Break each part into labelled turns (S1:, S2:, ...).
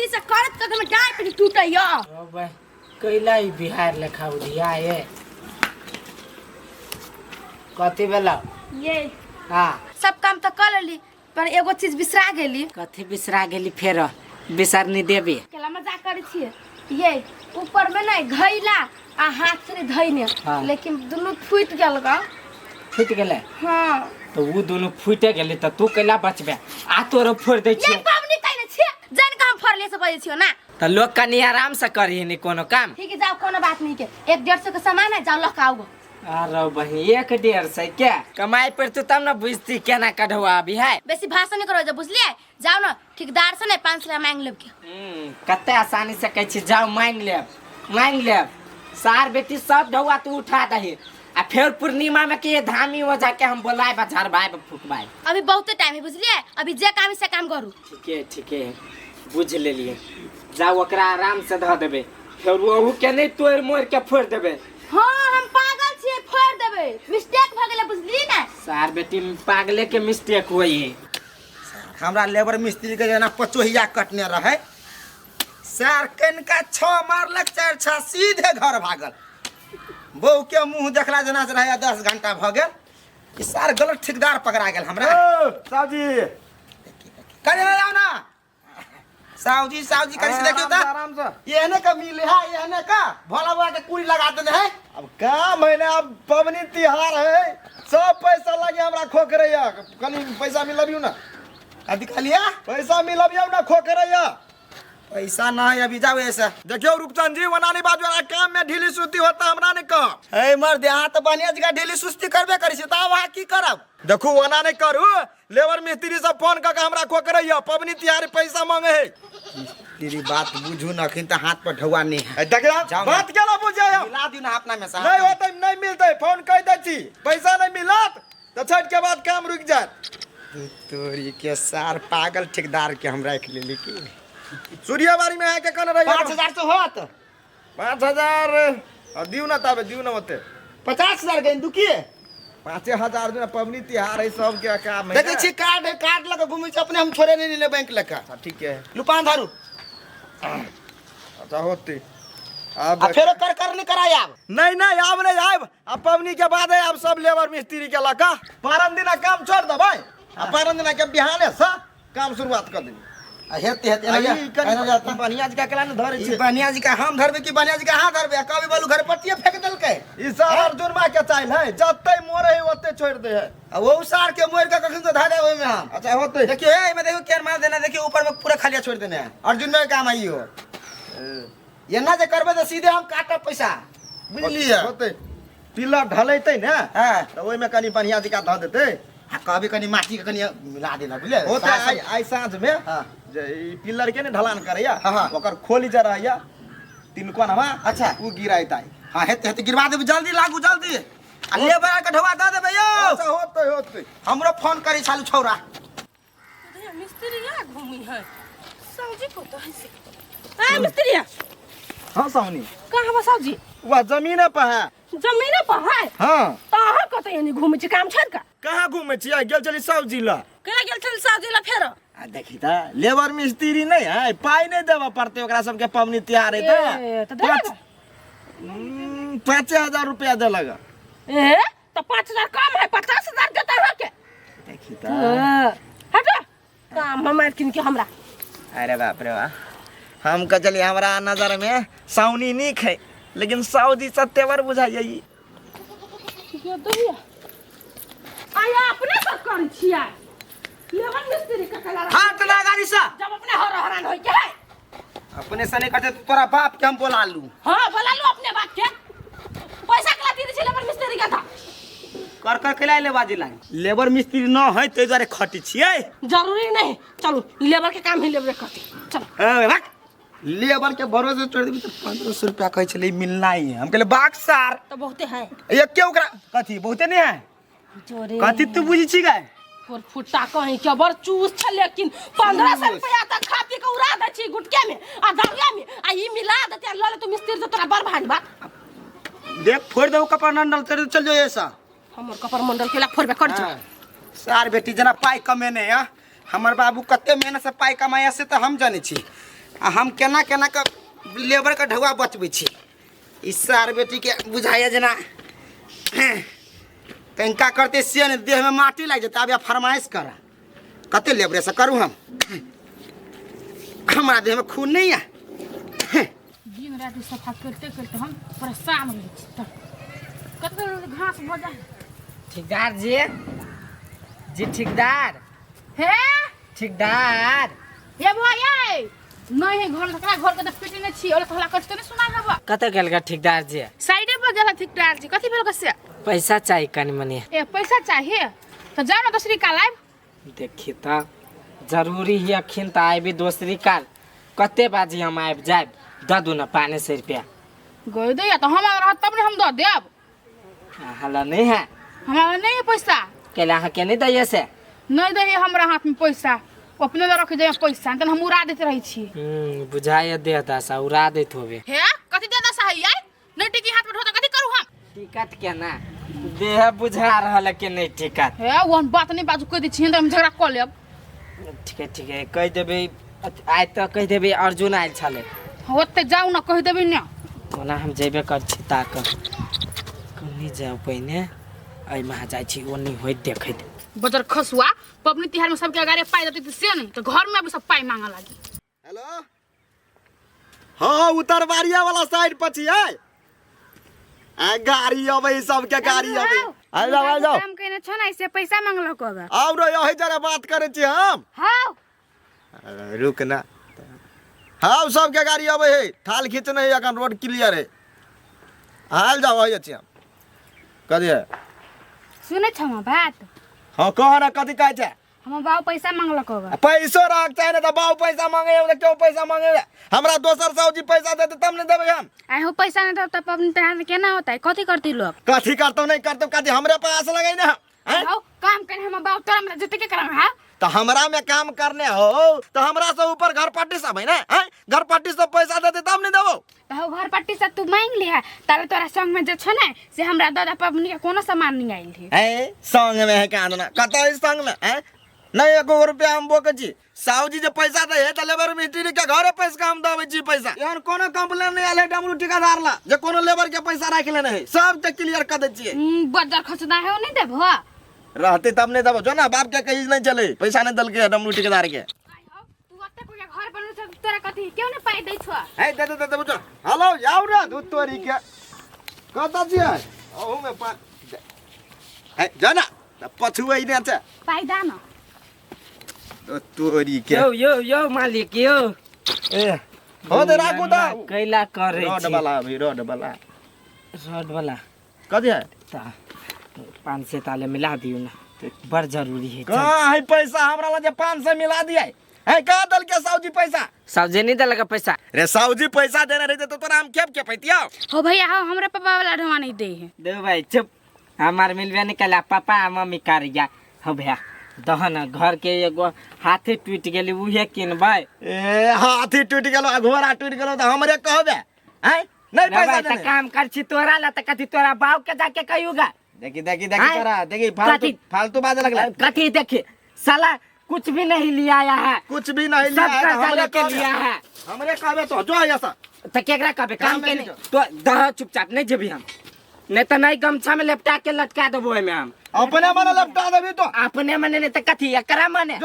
S1: गलती से करत कदम डाल पे टूटैया
S2: अब कैला ही बिहार लेखा उधिया ये कथी बेला
S1: ये
S2: हाँ
S1: सब काम तो कर लेली पर एगो चीज बिसरा गेली।
S2: कथी बिसरा गेली फेर बिसरनी देबी
S1: केला मजाक करे छिए ये ऊपर में नहीं घैला आ हाथ से धइने
S2: हाँ।
S1: लेकिन दोनों फूट गेल गा।
S2: फूट गेले
S1: हां
S2: तो वो दोनों फूटे गेले तो तू कैला बचबे आ तोरो फोड़ दे
S1: ये
S2: छियो
S1: पावनी कइने छिए जन काम फरले से बजे छियो ना
S2: तो लोग कनी आराम से करी नहीं कोनो काम।
S1: ठीक है जाओ कोनो बात नहीं के 1-150 का सामान है जाओ लखाओ।
S2: अरे बहन 1-150 क्या कमाई पर तू तब ना बुझती केना कढ़वा अभी है
S1: बेसी भाषण नहीं करो जब बुझलिए जाओ ना ठेकेदार से नहीं 500 मांग लेब के।
S2: कते आसानी से कह छी जाओ मांग लेब सार बेटी सब ढौआ तू उठा दही आ फिर पूर्णिमा में के धामी हो जाके हम बोलाए बा झरबाए बा फुकबाए।
S1: अभी बहुत टाइम है बुझलिए अभी जे काम से काम करू।
S2: ठीक है बुझ लेलिए जाओ ओकरा आराम से ध देबे फिर वहू के नहीं तोड़ मोड़ के फोड़ देबे।
S1: हां हम पागल छिए फोड़ देबे मिस्टेक भ गेले बुझली ना
S2: सार बेटी पागले के मिस्टेक होई है।
S3: हमरा लेबर मिस्त्री के जना पचोहिया कटने रहे सर कनका 6 मारलक 4 सीधे घर भागल बहू के मुंह देखला जना से रहे 10 घंटा भ गेल ई सार गलत ठेकेदार पकड़ा गेल हमरा।
S4: साहजी
S3: करे जाओ ना साहजी करे से देखियो त
S4: आराम से
S3: ये ने का मिले है ये ने का भोला बाबा के कुड़ी लगा देने है।
S4: अब का महीने अब पवनी तिहार है सब पैसा लगे हमरा खोकरैया कनी पैसा मिलबियो ना
S3: अभी खलिया
S4: पैसा मिलबियो ना खोकरैया
S3: पैसा ना है अभी जाओ ऐसा
S4: देखियो रूपचंद जी वनानी बाजू वाला काम में ढीली सुस्ती होता हमरा ने कह
S3: ए मर देहा त बढ़िया जगह ढीली सुस्ती करबे करी से त वहां की करब
S4: देखू वना नहीं करू लेबर मिस्त्री सब फोन करके हमरा खोकरैया पवनी तिहार पैसा मांगे है
S3: तेरी बात बुझू न अखिन त हाथ पर ढौआ नहीं है।
S4: देखियो
S3: जाओ ना।
S4: बात केला बुझे
S3: मिला दियो ना अपना में साहब
S4: नहीं होते नहीं मिलते फोन कह दे छी पैसा नहीं मिलत तो छठ के बाद काम रुक जात।
S3: तोरी के सार पागल ठेकेदार के हम रख लेली की
S4: सूर्यवारी में आके कन रही
S3: 5000 से होत
S4: 5000 दियो ना तबे दियो ना होते
S3: 50000 गइन दुखिए
S4: 5000 दिन पवनी तिहार है सब के काम है
S3: देखे छी कार्ड लगा घूमे छी अपने हम छोड़े नहीं ले बैंक लका
S4: ठीक है
S3: लुपान धारू
S4: अच्छा होते
S3: अब फेरो कर नहीं कराय अब
S4: नहीं अब नहीं आब अब पवनी के बाद है अब सब लेबर मिस्त्री के लका 12 दिन काम छोड़ दे भाई अब 12 दिन के बिहाने से काम शुरुआत कर देनी
S3: हेते
S4: बढ़िया जी का केला न धरे छी
S3: बनिया जी का हम धरबे की बनिया जी का हां धरबे कभी बोलू घर पट्टिए फेंक देलकै
S4: ई सब अर्जुन मा के चाइल है जत्ते मोरे है ओते छोड़ दे है
S3: वो सार के मोर का कखन तो धा दे ओय में हम
S4: अच्छा होते
S3: देखिए ए में देखो केर मार देना देखिए ऊपर में पूरा खालिया छोड़ देना है अर्जुन में काम आई हो ये ना जे करबे तो सीधे हम काटब पैसा बुझलिए
S4: होते पिलर ढलैते ना
S3: हां
S4: तो ओय में कनी बढ़िया जी का ध देते
S3: कभी कनी माटी के कनी मिला देना बुझले
S4: होते आई साँझ में
S3: हां
S4: जे ई पिलर के ने ढलान करैया
S3: हाँ।
S4: ओकर खोली जा रहैया तीन कोनवा
S3: अच्छा
S4: उ गिराइताई
S3: हां हेते गिरवा देब जल्दी लागू जल्दी आ लेबर के ढवा द देबे यो
S4: अच्छा होते
S3: हमरो फोन करी चालू छौरा
S1: मिस्त्री यहाँ घूमी है सब्जी को तो है मिस्त्री
S4: हां सावनी
S1: कहाँ बा सब्जी
S4: वह जमीन पर है
S1: जमीन पर है
S4: हां
S1: ताहा कत यानी घूमे छी काम छोड़ का
S4: कहाँ घूमे छियै गेल चली सब्जी ला
S1: केला गेल छल सब्जी ला फेर
S4: आ देखी त लेबर मिस्त्री नहीं है पाई नहीं देबा पड़ते ओकरा सबके पवनी तिहार है
S1: तो दे
S4: 5000 रुपया दे लगा
S1: ए तो 5000 कम है 50000 देता है के
S4: देखी त
S1: हटा काम हमार किन के हमरा
S4: अरे बाप रे वाह हम का चली हमरा नजर में साउनी नहीं है लेकिन सऊदी सत्तेवर बुझाइए
S1: ये दहिया आया अपने सब कर छिया लेबर मिस्त्री का कला
S3: हाथ लगा दी सा
S1: जब अपने हरान होई के
S3: अपने से नहीं करते तो तोरा बाप के हम बोला लू
S1: हां बोला लो अपने बात के पैसा कला दी छी लेबर मिस्त्री का था
S3: कर खिलाए ले बाजी लागे लेबर मिस्त्री न है ते द्वारे खटी छिए
S1: जरूरी नहीं चलो लेबर के काम ही लेबर करती चलो
S3: ए भाग लेबर के भरोसे छोड़ दी तो 1500 रुपया कहे छले मिलना ही है हम कहले बाग सार
S1: तो बहुते है
S3: ये क्यों ओकरा कथी बहुते नहीं है
S1: जोरे
S3: कथी तू बुझी छी गाय
S1: और फुट्टा कहीं के बर चूस छ लेकिन 1500 रुपया तक खा पी के उड़ा द छी गुटके में आ दरिया में आ ई मिला देते लले तो मिस्त्री तो तोरा बर भान बा
S3: देख फोड़ दो कपड़ा नंडल तेरे चल जो ऐसा
S1: हमर कपर मंडल के ला फोड़बे कर जा
S3: सार बेटी जना पाई कमेने है हमर बाबू कते मेहनत से पाई कमाया से तो हम जाने छी आ हम केना केना के लेबर के ढौआ बचबै छी ई सार बेटी के बुझाइए जेना कनिका करते से ने देह में माटी लग जेतै आब या फरमाइश कर कते लेबरे से करू हम हमारा देह में खून नहीं है
S1: दिन रात सफा करते करते हम परेशान हो गए छी कते घास भऽ जाए
S2: ठेकेदार जी ठेकेदार
S1: हे
S2: ठेकेदार
S1: ये भैया नहीं घर के तो पिटी नहीं छी और तोला कछ तो नहीं सुना हबा
S2: कते गेल गा ठेकेदार जी
S1: साइडे पर गेला ठेकेदार जी कथि भेल कसे
S2: पैसा चाहिए कनी मनी
S1: ए पैसा चाहिए तो जाओ ना दूसरी का लाइव
S2: देखी तो जरूरी ही अखिन तो आबी दूसरी काल कते बाजी हम आबि जाए दे दू ना 500 रुपया
S1: गई दे तो हम रह तब ने हम दे देब
S2: हला नहीं है
S1: हमारा नहीं है पैसा
S2: केला हाँ के नहीं दैये से
S1: नहीं दे हमरा हाथ में पैसा अपने ले रख दे पैसा तन हम उड़ा देते रही छी
S2: बुझाए दे दसा उड़ा देत होबे
S1: हे कथि दे दसा है यार नहीं टिकी हाथ में ढोता कथि करू हम
S2: टिकट के ना देह बुझा रहल के नहीं टिकट
S1: हे वो बात नहीं बाजू कह दी छी हम झगड़ा कर लेब
S2: ठीक है कह देबे आइ तो कह देबे अर्जुन आयल छले
S1: ओते जाऊ ना कह देबे ना
S2: ओना हम जेबे कर छी ताक कनी जाऊ पहिने आई महा जाय छी ओनी होय देखैत
S1: बजर खसुआ पबनी तिहार में सबके अगारे पाई देती से नहीं तो घर में अभी सब पाई मांगा लागी
S4: हेलो हाँ उतरवारिया वाला साइड पर छियै आ गाड़ी अबै सबके गाड़ी अबै आ जाओ
S1: काम कहने छ ना ऐसे पैसा मांगलो को अगर
S4: आउ रे यही जरा बात करे छी हम
S1: हां
S4: रुक ना हाँ सबके गाड़ी अबै है थाल खींचने है अखन रोड क्लियर है हाल जाओ है छी हम कथी है
S1: सुने छ म बात
S4: हाँ कह ना कथी कहै छै
S1: हम बाबू पैसा मांगलो को अगर
S4: पैसो रख चाहे ना तो बाबू पैसा मांगे है क्यों पैसा मांगे हमरा दोसर सौजी पैसा देते तब नहीं देबे हम
S1: आई हो पैसा नहीं तो पबनी तिहार में केना होता है कथि करती लोग
S4: कथी करतो नहीं करतो कथी हमरे पास लगे ना
S1: हो काम करे हम बाबू तोरा में जते के करम हां
S4: तो हमरा में काम करने हो तो हमरा से ऊपर घर पट्टी सब है ना घर पट्टी सब पैसा देते तब नहीं देबो
S1: तो घर पट्टी से तू मांग लिया ताले तोरा संग में जे छ ना से हमरा दादा पबनी के कोनो सामान नहीं आइल है
S4: संग में है कांदना कतो संग में नहीं 1 रुपया हम बोके छी साउजी जे पैसा दे है त लेबर मिस्त्री के घरे पैसा हम देबै छी पैसा एहन कोनो कंप्लेन नहीं आले डमरू ठेकेदार ला जे कोनो लेबर के पैसा राख लेने है सब के क्लियर कर दे छी
S1: बजार खसदा है नहीं देबो
S4: रहते तब नहीं देबो जो ना बाप के कहीं नहीं चले पैसा नहीं दल के डमरू ठेकेदार के
S1: तू ओते को घर बनल छ तोरा कथि क्यों नहीं पाई दै छ
S4: है दे बुझो हेलो याउ रे दूध तोरी के कता छी ओहु में पा है जाना पछुए ने छ
S1: पाई दा न
S4: तोरी के
S2: यो मालिक यो
S4: ए हो दे राखू त
S2: कैला करे
S4: रोड वाला अभी रोड वाला कथी है
S2: ता 500 ताले मिला दियो ना बड़ जरूरी है
S4: कहाँ है पैसा हमरा ला जे 500 मिला दिया है का दल के साउजी पैसा
S2: साउजी नहीं दलगा पैसा
S4: रे साउजी पैसा देने रहते तो तोरा हम के पैतिया
S1: हो भैया हो हमरा पापा वाला ढवा नहीं दे है
S2: दे भाई चुप हमार मिलवे निकला पापा मम्मी कारिया हो भैया दहन घर के एगो हाथी टूट गेली उहे किनबै
S4: ए हाथी टूट गेलो घोड़ा टूट गेलो त हमरे कहबे हैं नहीं पैसा
S2: त
S4: देने
S2: काम कर छी तोरा ला त कथि तोरा बाऊ के जाके कहियोगा
S4: देखी तोरा देखी फालतू बात लगला
S2: कथि देखी साला कुछ भी नहीं लिया आया है
S4: कुछ भी नहीं लिया
S2: सब
S4: है
S2: पैसा लेके लिया है
S4: हमरे कहबे तो जो ऐसा
S2: त केकरा कहबे काम के
S4: नहीं
S2: नहीं तो दह चुपचाप नहीं जेबी हम नहीं तो नहीं गमछा में लपटा के लटका देबो एमे हम
S4: अपने मन लपटा देबी तो
S2: अपने मने नहीं तो कथी एकरा मने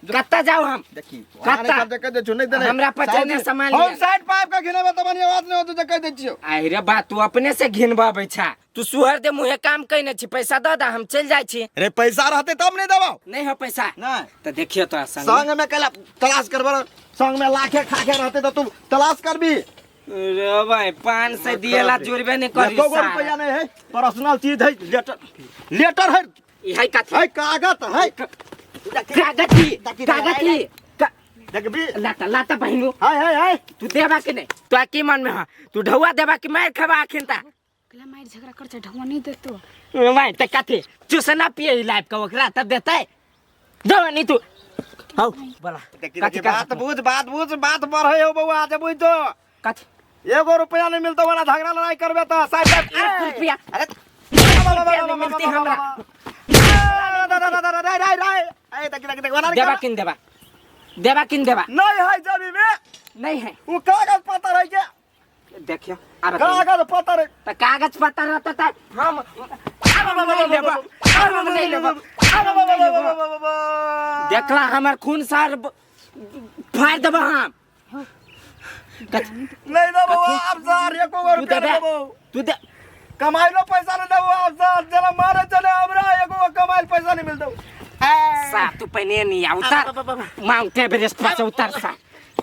S4: जो
S2: कत्ता जाओ हम
S4: देखी
S2: कत्ता
S4: कह दे नहीं देने
S2: हमरा पचने सामान
S4: हम
S2: लिया
S4: साइड पाइप का घिनेबे त बनी आवाज नहीं होत त कह दे छियो
S2: अरे बा तू अपने से घिनबाबै छा तू सुहर दे मुहे काम कइने छी पैसा द दा हम चल जाय छी
S4: रे पैसा रहते तब नहीं देबो
S2: नहीं हो पैसा
S4: नहीं
S2: तो देखियो तो
S4: संग में कला तलाश करबो संग में लाखे खाके रहते तो तू तलाश करबी
S2: रे भाई 500 दिएला जुरबे नहीं करी
S4: 2 रुपया नहीं है पर्सनल चीज है लेटर है
S2: ई है कथी
S4: है कागज है
S2: कागती
S4: देखबी
S2: लाता बहिनु
S4: है
S2: तू देबा के नहीं तो की मन में तू ढौआ देबा के मार खबा अखिनता
S1: कला मार झगड़ा कर छ ढवा नहीं देतो
S2: भाई त कथी चूसना पिए लाइफ का ओकरा तब देतै दो नहीं तू हौ बोला
S4: देखी बात बुझ बात बढ़े हो बउआ आज बुझ तो
S2: कथी
S4: 1 रुपया नहीं मिलतो वाला झगड़ा लड़ाई करबे तो साइड
S2: 1 रुपया
S4: अरे
S2: नहीं मिलती हमरा
S4: देबा
S2: देबा किन देबा
S4: नहीं है जमीन में
S2: नहीं है।
S4: वो कागज पत्र है क्या?
S2: देखियो अब
S4: कागज पत्र है।
S2: तो कागज पत्र रहता था हम नहीं लेबो, हम नहीं लेबो। देखला हमार खून सार फाड़ देबो हम।
S4: नहीं देबो आप सर, एको रुपया नहीं देबो।
S2: तू दे
S4: कमाइलो पैसा नहीं देबो आप सर, चला मारे चले हमरा एको कमाइल पैसा नहीं मिलतो।
S2: सा तू पहले नहीं आ उतर माउंट एवरेस्ट पर से उतर सा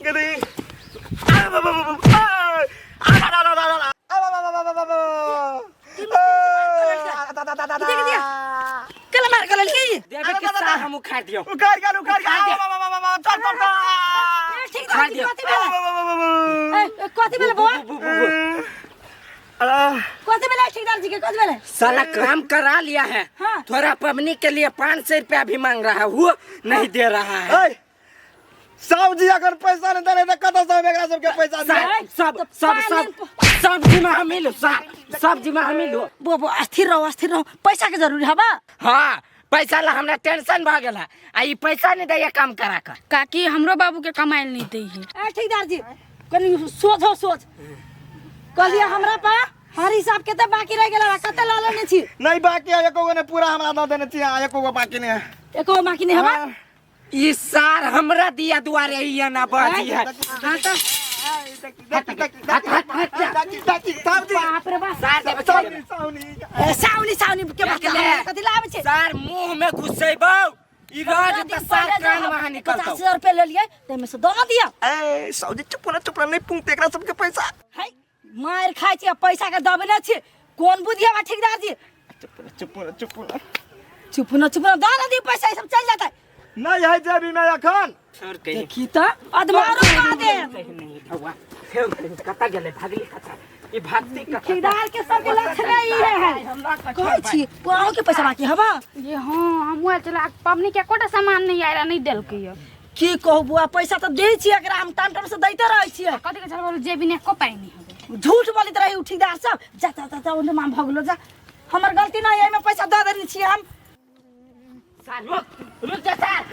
S4: गदी
S1: कल मार कल के
S2: देवे के सा हम उखाड़ दियो।
S4: उखाड़ गया चल चल
S1: ठीक है कथि बेले बुआ कथि बेले ठेकेदार जी के कथि बेले
S2: साला काम करा लिया है।
S1: हाँ।
S2: थोड़ा पबनी के लिए 500 रुपया भी मांग रहा है, वो नहीं दे रहा है।
S4: साहब जी अगर पैसा नहीं देने तो कत साहब एकरा सबके पैसा दे।
S2: सब सब सब सब जिम्मा हम मिलो, सब जिम्मा हम मिलो।
S1: बो अस्थिर रहो पैसा के जरूरी है बा।
S2: हाँ पैसा ला हमरा टेंशन भ गेल है। आ ई पैसा नहीं दे काम करा कर।
S5: काकी हमरो बाबू के कमाइल नहीं दे है।
S1: ए ठेकेदार जी कनी सोच कहलिए हमरा पा हर हिसाब के त बाकी रह गेला कते ला लेने छी।
S4: नहीं बाकी है एको ने पूरा हमरा दे देने छी, एको बाकी नहीं है।
S1: एको बाकी नहीं है बा।
S2: ई सार हमरा दिया दुआरे ये ना बाजी है।
S1: हां तो
S2: बाप रे बाप सार देबे
S1: साउनी के बात कथि लावे छे।
S2: सार मुंह में घुसेबो ई रोज त सार कान में निकलतो।
S1: 50 रुपया ले लिए ते में से दो दिया।
S4: ए साउदी चुप नहीं पुंगते एकरा सबके पैसा।
S1: है मार खाइ छी पैसा के दबे न छी कोन बुधिया बा ठेकेदार जी। चुप न दो ना दी पैसा सब चल जाता है।
S4: नहीं है जेबी में अखन।
S2: छोड़ के
S1: देखी त अदमारो का दे
S2: नहीं भगवा फेर कता गेले भागली कता ई भागती का
S1: ठेकेदार के सब लक्षण ही है। कहै छी पाओ के पैसा बाकी हबा
S5: ये हां हम चला पबनी के कोटा सामान नहीं आइरा नहीं देल के ये
S1: की कहू बुआ पैसा तो दे छी एकरा हम टाइम से दैते रहै छी।
S5: कथि के चल जेबी ने को पाई नहीं हबे
S1: झूठ बोलत रही ठेकेदार सब जा ओने मां भगलो जा हमर गलती नहीं है में पैसा दे देनी छी हम।
S2: सार रुक जा सार।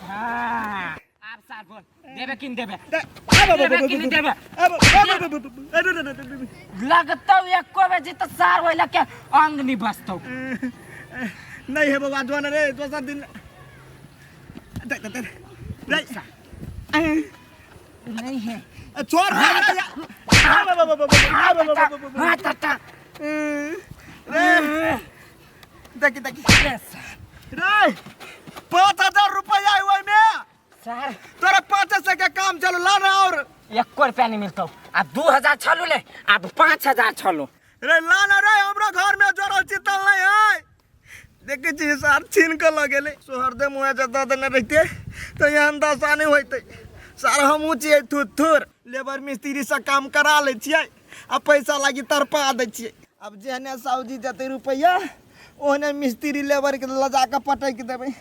S2: हां आप सार बोल देबे किन देबे किन देबे लगतौ एको बजे त सार होइला के अंग नहीं बसतौ।
S4: नहीं है बाबा जोन रे दोसर दिन
S2: नहीं है
S4: छोड़
S2: हां तता
S4: देखी रे 5000 रुपया हुआ में
S2: सार
S4: तोरा 500 के काम चलो ला ना और
S2: 1 रुपया नहीं मिलतौ। अब 2000 छलू ले अब 5000 छलू
S4: रे ला ना रे हमरा घर में जोरल चितल नहीं है। देखे छी सार छीन के लगेले सोहर दे मुआ जता देने रहते तो यहाँ दसानी होते। सार हम ऊँचिए थुर लेबर मिस्त्री से काम करा ले छियै आ पैसा लागी तरपा दे छियै। अब जेहने साउजी जते रुपया ओहने मिस्त्री लेबर के लजा के पटक देबै।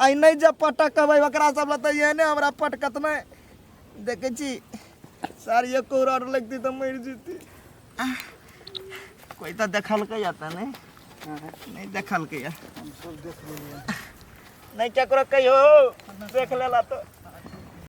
S4: आई नहीं जब पटक कहबै ओकरा सब लते एहने हमरा पटकत नहीं। देखे छी सार ये कोर लगती तो मर जीती। कोई तो देखल के जाता नहीं देखल के नहीं क्या करो कहियो देख लेला तो